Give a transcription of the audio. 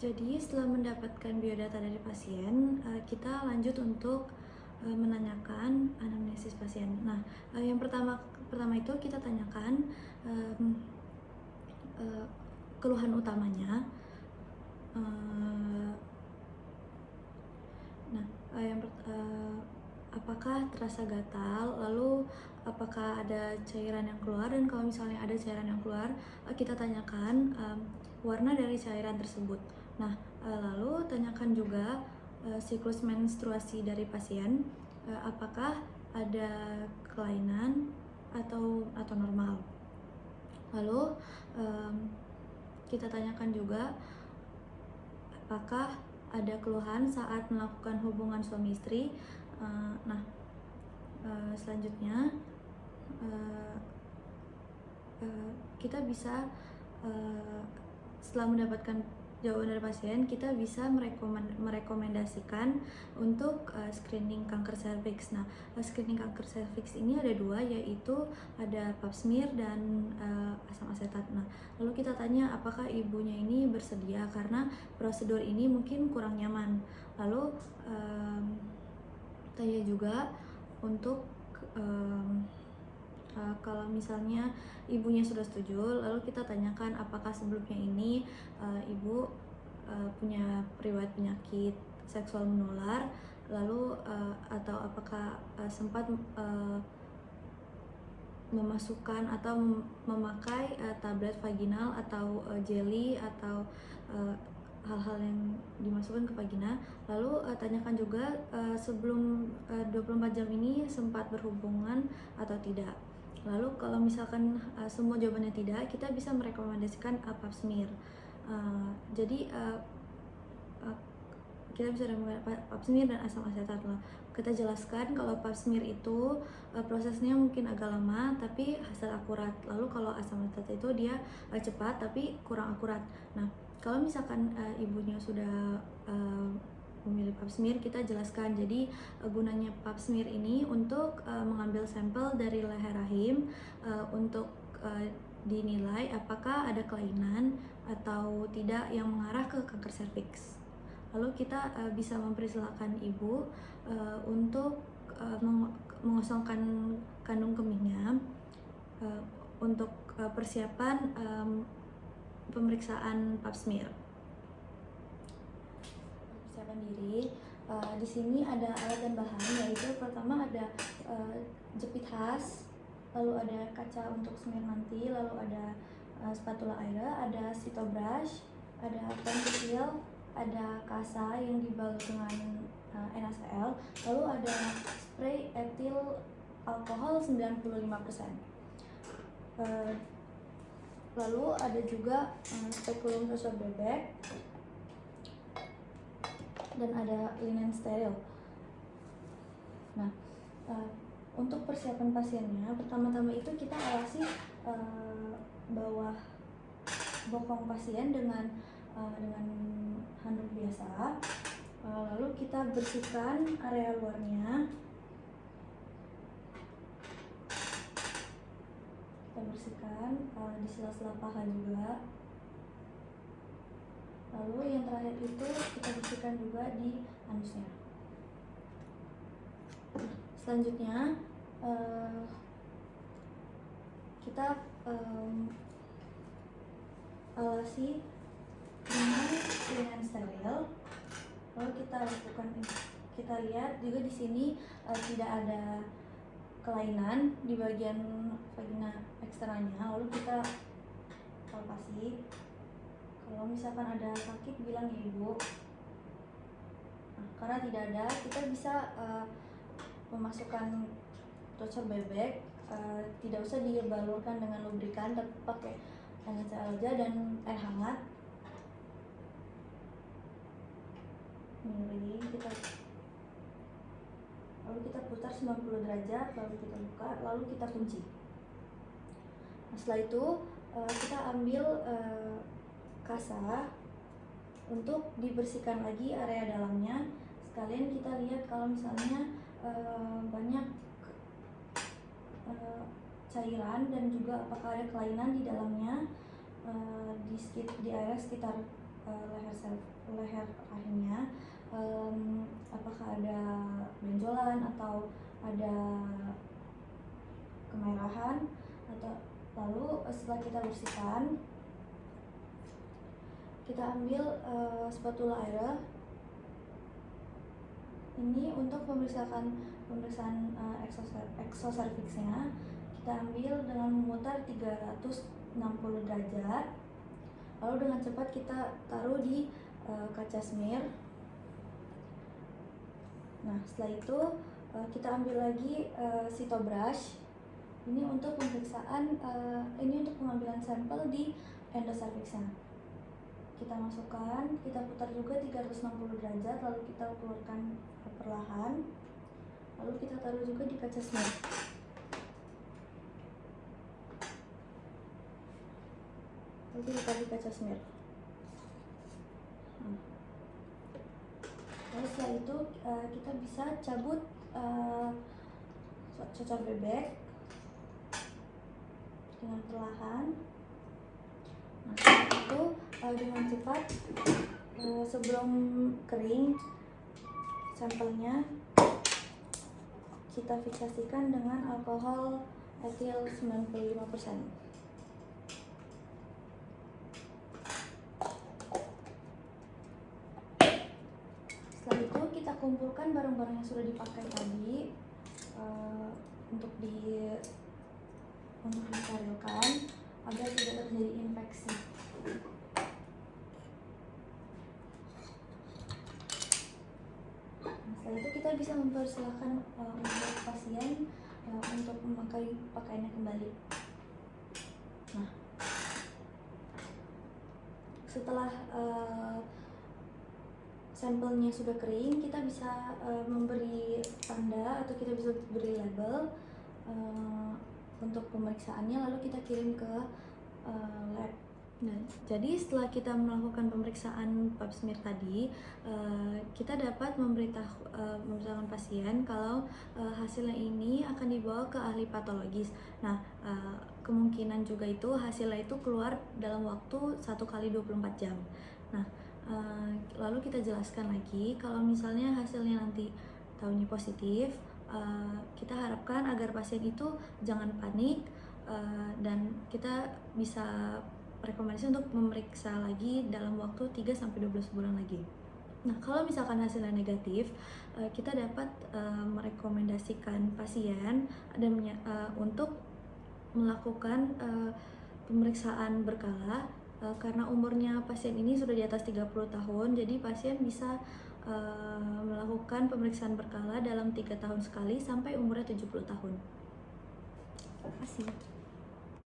Jadi setelah mendapatkan biodata dari pasien, kita lanjut untuk menanyakan anamnesis pasien. Nah, yang pertama itu kita tanyakan keluhan utamanya. Apakah terasa gatal, lalu apakah ada cairan yang keluar, dan kalau misalnya ada cairan yang keluar, kita tanyakan warna dari cairan tersebut. Nah, lalu tanyakan juga siklus menstruasi dari pasien, apakah ada kelainan atau normal. Lalu kita tanyakan juga apakah ada keluhan saat melakukan hubungan suami istri. Selanjutnya kita bisa setelah mendapatkan jawaban dari pasien, kita bisa merekomendasikan untuk screening kanker serviks. Nah, screening kanker serviks ini ada dua, yaitu ada pap smear dan asam asetat. Nah, lalu kita tanya apakah ibunya ini bersedia, karena prosedur ini mungkin kurang nyaman. Lalu tanya juga untuk kalau misalnya ibunya sudah setuju, lalu kita tanyakan apakah sebelumnya ini ibu punya riwayat penyakit seksual menular, lalu atau apakah sempat memasukkan atau memakai tablet vaginal atau jelly atau hal-hal yang dimasukkan ke vagina. Lalu tanyakan juga sebelum 24 jam ini sempat berhubungan atau tidak. Lalu kalau misalkan semua jawabannya tidak, kita bisa merekomendasikan pap smear. Jadi kita bisa rekomendasikan pap smear dan asam asetat. Kita jelaskan kalau pap smear itu prosesnya mungkin agak lama tapi hasil akurat. Lalu kalau asam asetat itu dia cepat tapi kurang akurat. Nah, kalau misalkan ibunya sudah memilih pap smear, kita jelaskan. Jadi gunanya pap smear ini untuk mengambil sampel dari leher rahim untuk dinilai apakah ada kelainan atau tidak yang mengarah ke kanker serviks. Lalu kita bisa mempersilahkan ibu untuk mengosongkan kandung kemihnya untuk persiapan pemeriksaan pap smear. Persiapan diri. Di sini ada alat dan bahan, yaitu pertama ada jepit khas, lalu ada kaca untuk smear nanti, lalu ada spatula air, ada Cytobrush, ada pen kecil, ada kasa yang dibalut dengan NaCl, lalu ada spray etil alkohol 95%. Lalu ada juga spekulum susu bebek dan ada linen steril. Nah, untuk persiapan pasiennya, pertama-tama itu kita awasi bawah bokong pasien dengan handuk biasa. Lalu kita bersihkan area luarnya. Kita bersihkan di sela-sela paha juga. Lalu yang terakhir itu kita bersihkan juga di anusnya. Selanjutnya kita alasi dengan linen steril. Lalu kita lihat juga di sini tidak ada kelainan di bagian vagina eksternalnya. Lalu kita palpasi. Kalau misalkan ada sakit, bilang ya ibu. Nah, karena tidak ada, kita bisa memasukkan toucher bebek. Tidak usah dibalurkan dengan lubrikan, tapi pakai NaCl aja dan air hangat. Ini lalu kita putar 90 derajat, lalu kita buka, lalu kita kunci. Nah, setelah itu kita ambil kasa untuk dibersihkan lagi area dalamnya. Sekalian kita lihat kalau misalnya banyak cairan dan juga apakah ada kelainan di dalamnya, di area sekitar leher rahimnya, apakah ada benjolan atau ada kemerahan, atau lalu setelah kita bersihkan, kita ambil spatula air ini untuk pemeriksaan exocervixnya. Kita ambil dengan memutar 360 derajat, lalu dengan cepat kita taruh di kaca smear. Nah, setelah itu kita ambil lagi cytobrush ini untuk pemeriksaan untuk pengambilan sampel di endocervixnya. Kita masukkan, kita putar juga 360 derajat, lalu kita keluarkan perlahan, lalu kita taruh juga di kaca smear. Lalu kita taruh di kaca smear. Lalu setelah itu kita bisa cabut cocor bebek dengan perlahan. Nah, setelah itu dengan cepat sebelum kering sampelnya kita fiksasikan dengan alkohol etil 95%. Setelah itu kita kumpulkan barang-barang yang sudah dipakai tadi untuk disterilkan agar tidak terjadi infeksi. Setelah itu kita bisa mempersilahkan untuk pasien untuk memakai pakaiannya kembali. Nah, setelah sampelnya sudah kering, kita bisa memberi tanda atau kita bisa beri label untuk pemeriksaannya, lalu kita kirim ke lab. Nah, jadi setelah kita melakukan pemeriksaan pap smear tadi, kita dapat memberitahukan pasien kalau hasilnya ini akan dibawa ke ahli patologis. Nah, kemungkinan juga itu hasilnya itu keluar dalam waktu 1x24 jam. Nah, lalu kita jelaskan lagi kalau misalnya hasilnya nanti tahunya positif, kita harapkan agar pasien itu jangan panik, dan kita bisa rekomendasi untuk memeriksa lagi dalam waktu 3-12 bulan lagi. Nah, kalau misalkan hasilnya negatif, kita dapat merekomendasikan pasien untuk melakukan pemeriksaan berkala, karena umurnya pasien ini sudah di atas 30 tahun, jadi pasien bisa melakukan pemeriksaan berkala dalam 3 tahun sekali sampai umurnya 70 tahun. Terima kasih.